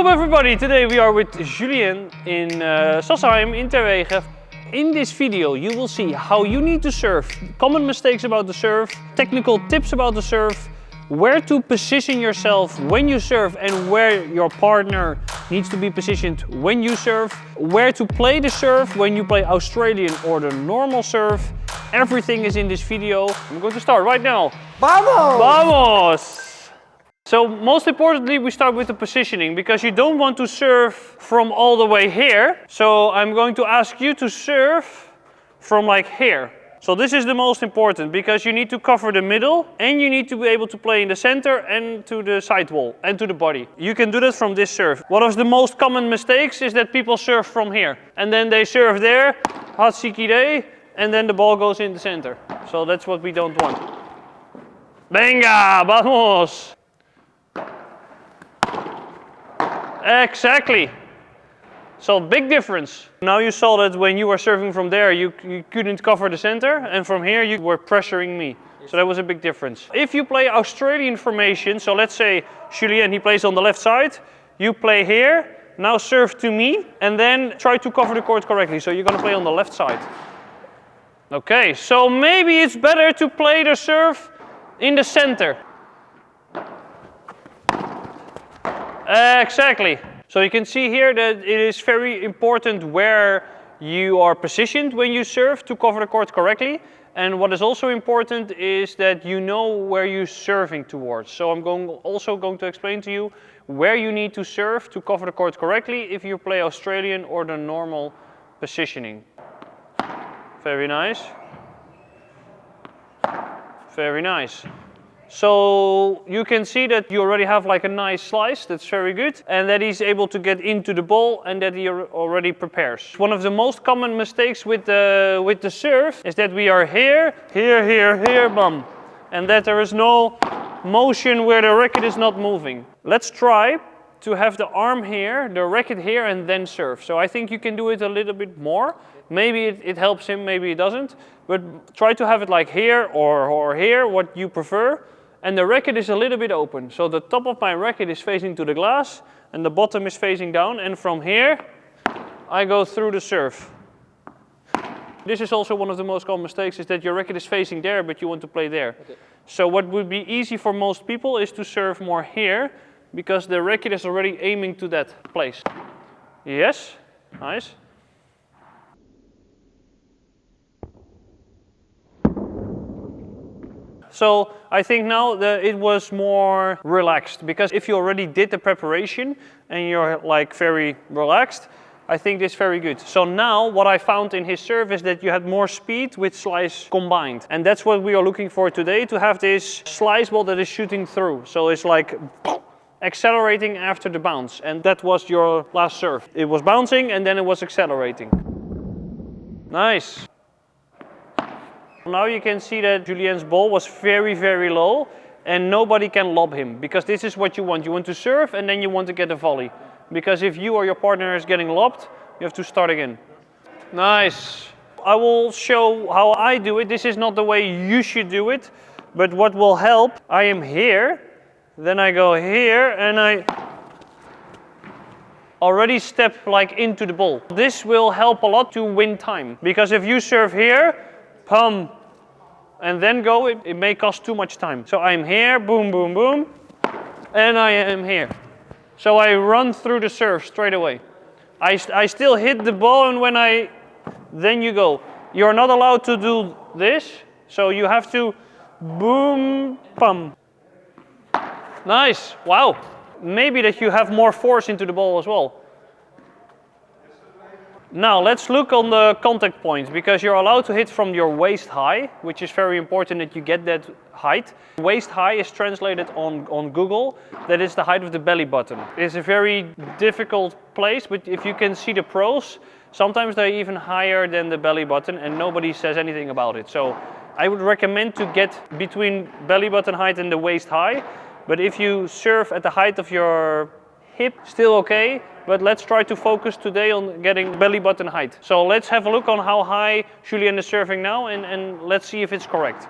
Welcome everybody! Today we are with Julien in Sassheim in Terwegen. In this video you will see how you need to serve, common mistakes about the serve, technical tips about the serve, where to position yourself when you serve and where your partner needs to be positioned when you serve, where to play the serve when you play Australian or the normal serve. Everything is in this video. I'm going to start right now. Vamos! Vamos! So most importantly we start with the positioning because you don't want to serve from all the way here. So I'm going to ask you to serve from like here. So this is the most important because you need to cover the middle and you need to be able to play in the center and to the side wall and to the body. You can do that from this serve. One of the most common mistakes is that people serve from here and then they serve there, hatsiki day, and then the ball goes in the center. So that's what we don't want. Venga, vamos! Exactly. So big difference. Now you saw that when you were serving from there, you couldn't cover the center, and from here you were pressuring me. So that was a big difference. If you play Australian formation, so let's say Julien, he plays on the left side, you play here, now serve to me, and then try to cover the court correctly. So you're gonna play on the left side. Okay, so maybe it's better to play the serve in the center. Exactly. So you can see here that it is very important where you are positioned when you serve to cover the court correctly. And what is also important is that you know where you're serving towards. So I'm also going to explain to you where you need to serve to cover the court correctly if you play Australian or the normal positioning. Very nice. Very nice. So you can see that you already have like a nice slice, that's very good, and that he's able to get into the ball and that he already prepares. One of the most common mistakes with the serve is that we are here, bum, and that there is no motion where the racket is not moving. Let's try to have the arm here, the racket here, and then serve. So I think you can do it a little bit more. Maybe it helps him, maybe it doesn't, but try to have it like here or here, what you prefer. And the racket is a little bit open. So the top of my racket is facing to the glass and the bottom is facing down. And from here, I go through the serve. This is also one of the most common mistakes is that your racket is facing there, but you want to play there. Okay. So what would be easy for most people is to serve more here because the racket is already aiming to that place. Yes, nice. So I think now that it was more relaxed because if you already did the preparation and you're like very relaxed, I think this is very good. So now what I found in his serve is that you had more speed with slice combined. And that's what we are looking for today, to have this slice ball that is shooting through. So it's like accelerating after the bounce. And that was your last serve. It was bouncing and then it was accelerating. Nice. Now you can see that Julien's ball was very, very low and nobody can lob him because this is what you want. You want to serve and then you want to get a volley. Because if you or your partner is getting lobbed, you have to start again. Nice. I will show how I do it. This is not the way you should do it, but what will help, I am here, then I go here and I already step like into the ball. This will help a lot to win time because if you serve here, pum, and then go, it may cost too much time. So I'm here, boom, boom, boom, and I am here. So I run through the serve straight away. I still hit the ball and then you go. You're not allowed to do this, so you have to boom, pum. Nice, wow. Maybe that you have more force into the ball as well. Now let's look on the contact points because you're allowed to hit from your waist high, which is very important that you get that height. Waist high is translated on Google, that is the height of the belly button. It's a very difficult place, but if you can see the pros, sometimes they're even higher than the belly button and nobody says anything about it. So I would recommend to get between belly button height and the waist high, but if you serve at the height of your hip, still okay. But let's try to focus today on getting belly button height. So let's have a look on how high Julien is serving now and let's see if it's correct.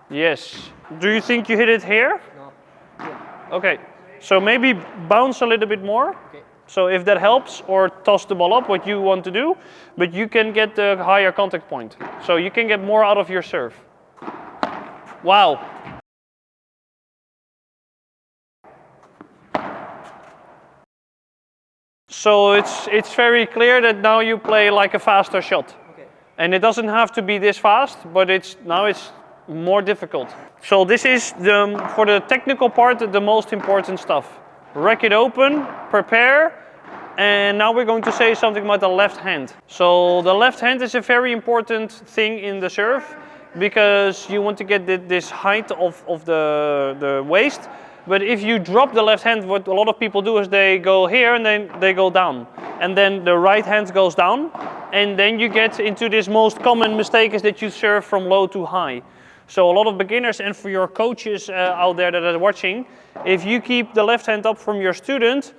Yes. Do you think you hit it here? No. Yeah. Okay. So maybe bounce a little bit more. Okay. So if that helps, or toss the ball up, what you want to do, but you can get the higher contact point. So you can get more out of your serve. Wow. So it's very clear that now you play like a faster shot. Okay. And it doesn't have to be this fast, but now it's more difficult. So this is for the technical part, the most important stuff. Racket open, prepare, and now we're going to say something about the left hand. So the left hand is a very important thing in the serve because you want to get this height of the waist. But if you drop the left hand, what a lot of people do is they go here and then they go down. And then the right hand goes down. And then you get into this most common mistake is that you serve from low to high. So a lot of beginners, and for your coaches out there that are watching, if you keep the left hand up from your student,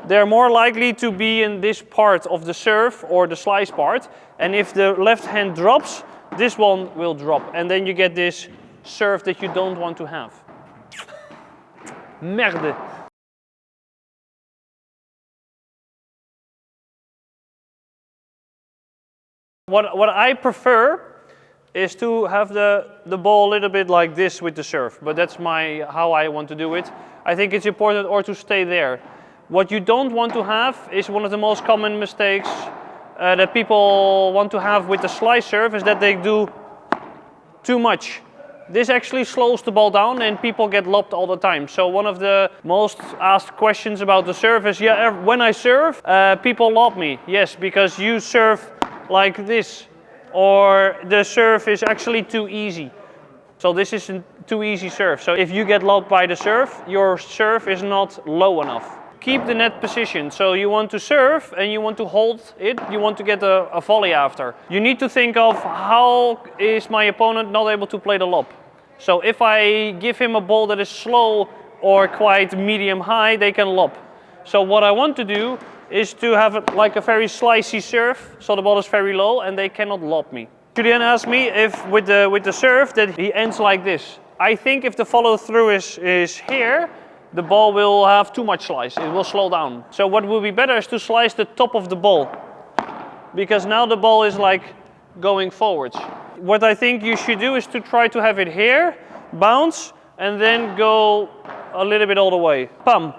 they're more likely to be in this part of the serve or the slice part. And if the left hand drops, this one will drop. And then you get this serve that you don't want to have. Merde. What I prefer is to have the ball a little bit like this with the serve, but that's how I want to do it. I think it's important or to stay there. What you don't want to have is one of the most common mistakes that people want to have with the slice serve is that they do too much. This actually slows the ball down and people get lobbed all the time. So one of the most asked questions about the serve is, yeah, when I serve, people lob me. Yes, because you serve like this, or the serve is actually too easy. So this is a too easy serve. So if you get lobbed by the serve, your serve is not low enough. Keep the net position. So you want to serve and you want to hold it. You want to get a volley after. You need to think of how is my opponent not able to play the lob. So if I give him a ball that is slow or quite medium high, they can lob. So what I want to do is to have like a very slicey serve, so the ball is very low and they cannot lob me. Julian asked me if with the serve that he ends like this. I think if the follow through is here, the ball will have too much slice, it will slow down. So what will be better is to slice the top of the ball, because now the ball is like going forwards. What I think you should do is to try to have it here, bounce, and then go a little bit all the way. Pam.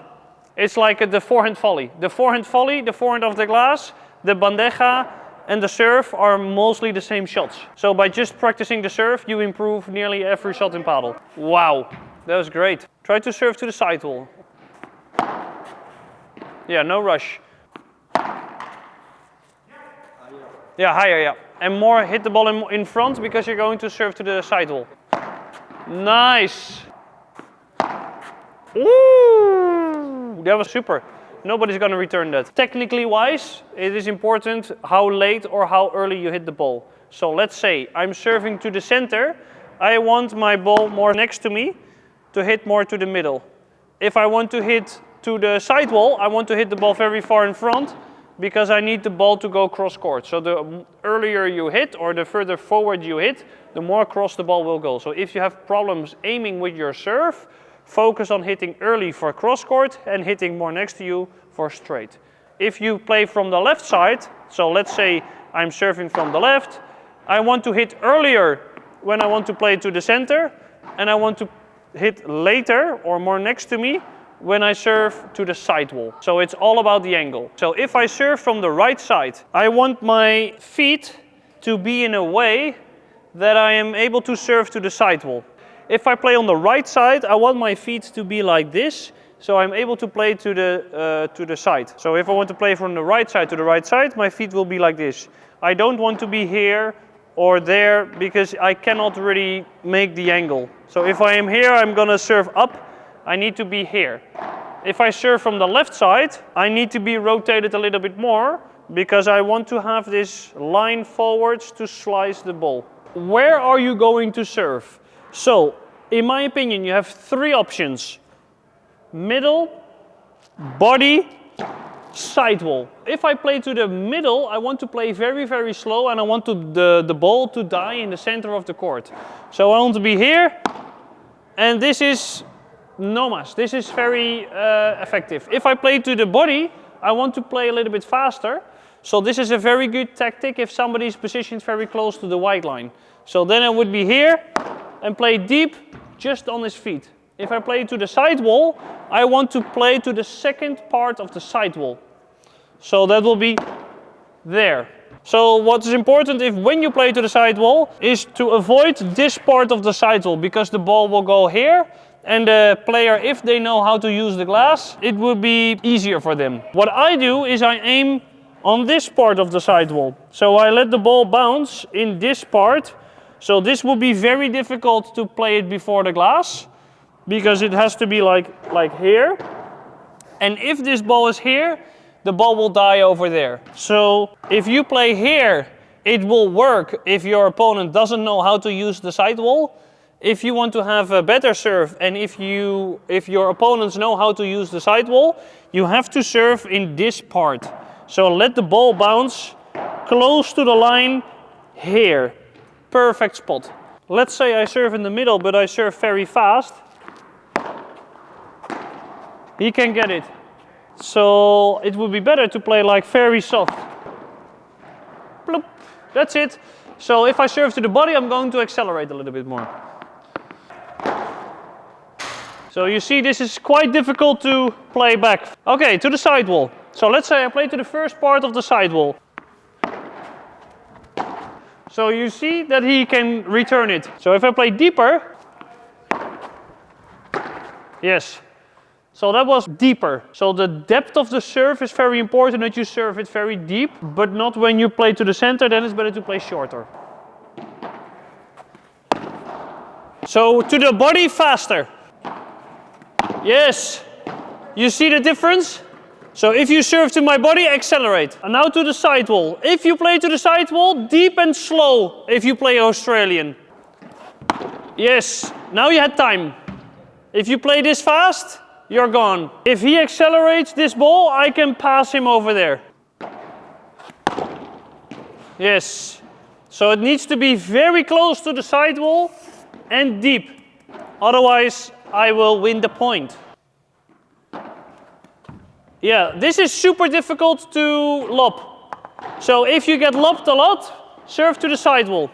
It's like the forehand volley. The forehand volley, the forehand of the glass, the bandeja, and the serve are mostly the same shots. So by just practicing the serve, you improve nearly every shot in paddle. Wow, that was great. Try to serve to the sidewall. Yeah, no rush. Yeah, higher, yeah. And more hit the ball in front because you're going to serve to the sidewall. Nice. Ooh, that was super. Nobody's going to return that. Technically wise, it is important how late or how early you hit the ball. So let's say I'm serving to the center. I want my ball more next to me to hit more to the middle. If I want to hit to the sidewall, I want to hit the ball very far in front because I need the ball to go cross court. So the earlier you hit or the further forward you hit, the more cross the ball will go. So if you have problems aiming with your serve, focus on hitting early for cross court and hitting more next to you for straight. If you play from the left side, so let's say I'm serving from the left, I want to hit earlier when I want to play to the center, and I want to hit later or more next to me when I serve to the sidewall. So it's all about the angle. So if I serve from the right side, I want my feet to be in a way that I am able to serve to the sidewall. If I play on the right side, I want my feet to be like this, so I'm able to play to the side. So if I want to play from the right side to the right side, my feet will be like this. I don't want to be here or there because I cannot really make the angle. So if I am here, I'm gonna serve up. I need to be here. If I serve from the left side, I need to be rotated a little bit more because I want to have this line forwards to slice the ball. Where are you going to serve? So, in my opinion, you have three options. Middle, body, sidewall. If I play to the middle, I want to play very, very slow and I want the ball to die in the center of the court. So I want to be here, and this is no mas. This is very effective. If I play to the body, I want to play a little bit faster. So this is a very good tactic if somebody is positioned very close to the white line. So then I would be here and play deep just on his feet. If I play to the side wall, I want to play to the second part of the side wall. So that will be there. So what is important if when you play to the side wall is to avoid this part of the side wall, because the ball will go here and the player, if they know how to use the glass, it will be easier for them. What I do is I aim on this part of the side wall. So I let the ball bounce in this part. So this will be very difficult to play it before the glass, because it has to be like here. And if this ball is here, the ball will die over there. So if you play here, it will work if your opponent doesn't know how to use the side wall. If you want to have a better serve, and if your opponents know how to use the side wall, you have to serve in this part. So let the ball bounce close to the line here. Perfect spot. Let's say I serve in the middle, but I serve very fast. He can get it. So it would be better to play like very soft. Bloop. That's it. So if I serve to the body, I'm going to accelerate a little bit more. So you see, this is quite difficult to play back. Okay, to the side wall. So let's say I play to the first part of the side wall. So you see that he can return it. So if I play deeper, yes. So that was deeper. So the depth of the serve is very important, that you serve it very deep, but not when you play to the center, then it's better to play shorter. So to the body, faster. Yes. You see the difference? So if you serve to my body, accelerate. And now to the side wall. If you play to the side wall, deep and slow if you play Australian. Yes, now you had time. If you play this fast, you're gone. If he accelerates this ball, I can pass him over there. Yes. So it needs to be very close to the side wall and deep. Otherwise, I will win the point. Yeah, this is super difficult to lob. So if you get lobbed a lot, serve to the side wall.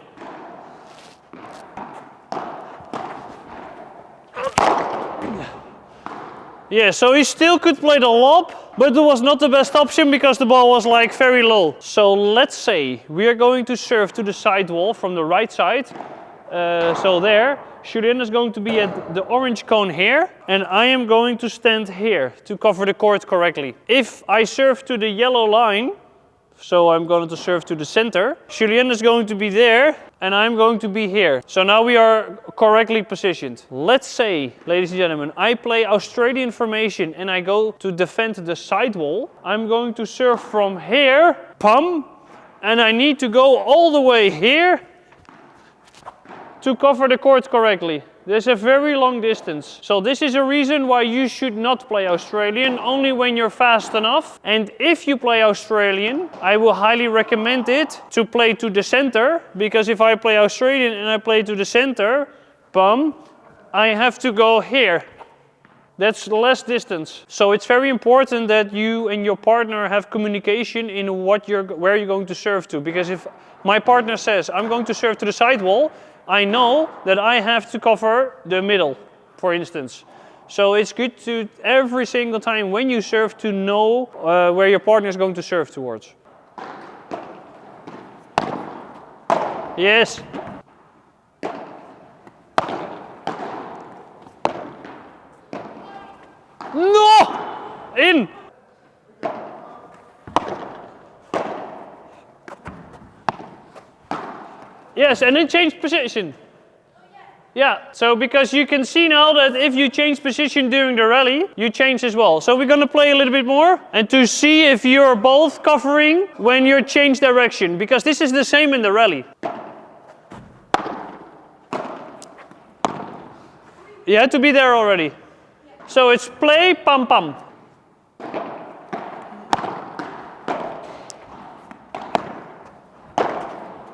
Yeah, so he still could play the lob, but it was not the best option because the ball was like very low. So let's say we are going to serve to the side wall from the right side. So there, Julian is going to be at the orange cone here, and I am going to stand here to cover the court correctly. If I serve to the yellow line, so I'm going to serve to the center, Julian is going to be there, and I'm going to be here. So now we are correctly positioned. Let's say, ladies and gentlemen, I play Australian formation and I go to defend the side wall. I'm going to serve from here, pum, and I need to go all the way here to cover the court correctly. There's a very long distance. So this is a reason why you should not play Australian, only when you're fast enough. And if you play Australian, I will highly recommend it to play to the center, because if I play Australian and I play to the center, bum, I have to go here. That's less distance. So it's very important that you and your partner have communication in where you're going to serve to. Because if my partner says, I'm going to serve to the side wall, I know that I have to cover the middle, for instance. So it's good to, every single time when you serve, to know where your partner is going to serve towards. Yes. No! In! Yes, and then change position. Yeah, so because you can see now that if you change position during the rally, you change as well. So we're going to play a little bit more and to see if you're both covering when you change direction, because this is the same in the rally. You had to be there already. So it's play, pam pam.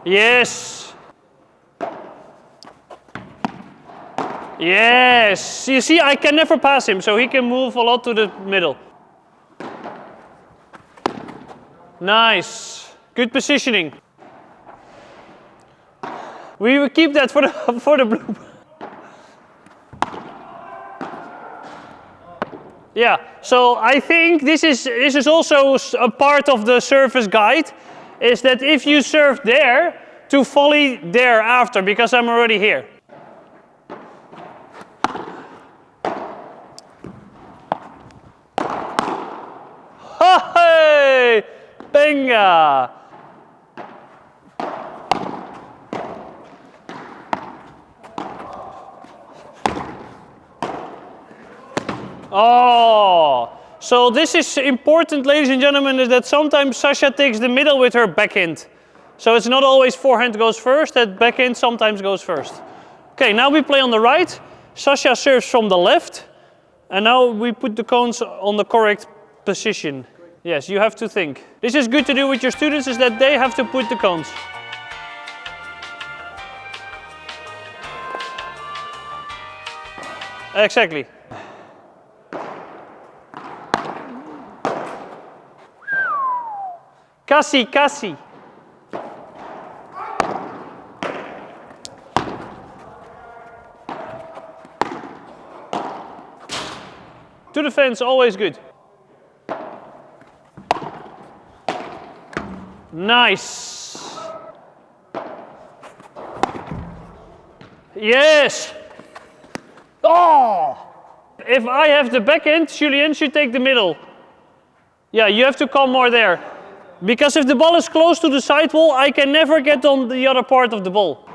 Yes. Yes, you see, I can never pass him, so he can move a lot to the middle. Nice, good positioning. We will keep that for the blue. Yeah, so I think this is also a part of the service guide, is that if you serve there, to volley there after, because I'm already here. Hey, benga! Oh, so this is important, ladies and gentlemen, is that sometimes Sasha takes the middle with her backhand. So it's not always forehand goes first, that backhand sometimes goes first. Okay, now we play on the right. Sasha serves from the left. And now we put the cones on the correct position. Yes, you have to think. This is good to do with your students, is that they have to put the cones. Exactly. Casi, casi. To the fence, always good. Nice. Yes. Oh! If I have the backhand, Julien should take the middle. Yeah, you have to come more there. Because if the ball is close to the sidewall, I can never get on the other part of the ball.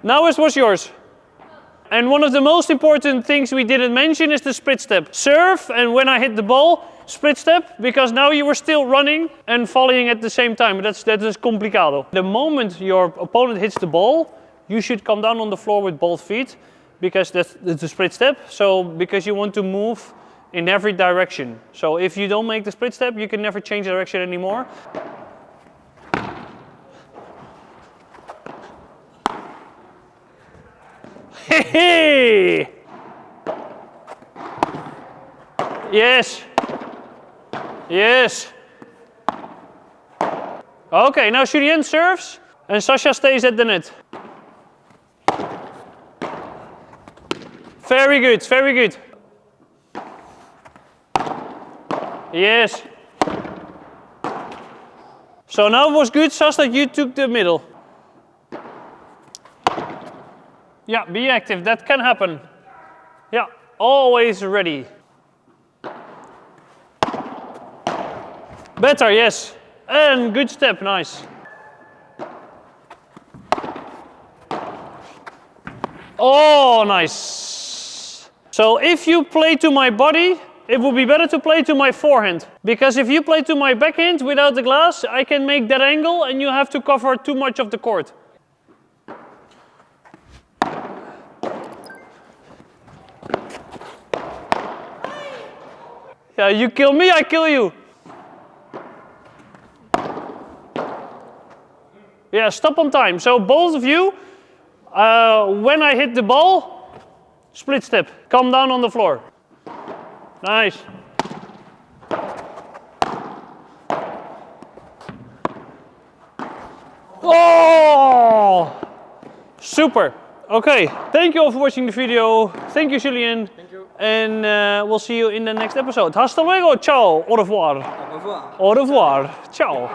Now it was yours. And one of the most important things we didn't mention is the split step. Serve, and when I hit the ball, split step, because now you were still running and volleying at the same time. That is complicado. The moment your opponent hits the ball, you should come down on the floor with both feet, because that's the split step. So, because you want to move in every direction. So if you don't make the split step, you can never change direction anymore. Hey! Yes. Yes. Okay, now Julien serves and Sasha stays at the net. Very good, very good. Yes. So now it was good, Sasha, you took the middle. Yeah, be active, that can happen. Yeah, always ready. Better, yes. And good step, nice. Oh, nice. So if you play to my body, it would be better to play to my forehand. Because if you play to my backhand without the glass, I can make that angle and you have to cover too much of the court. Yeah, you kill me, I kill you. Yeah, stop on time. So both of you, when I hit the ball, split step, come down on the floor. Nice. Oh, super. Okay, thank you all for watching the video. Thank you, Julien. Thank you. And we'll see you in the next episode. Hasta luego, ciao, au revoir. Au revoir. Au revoir, ciao.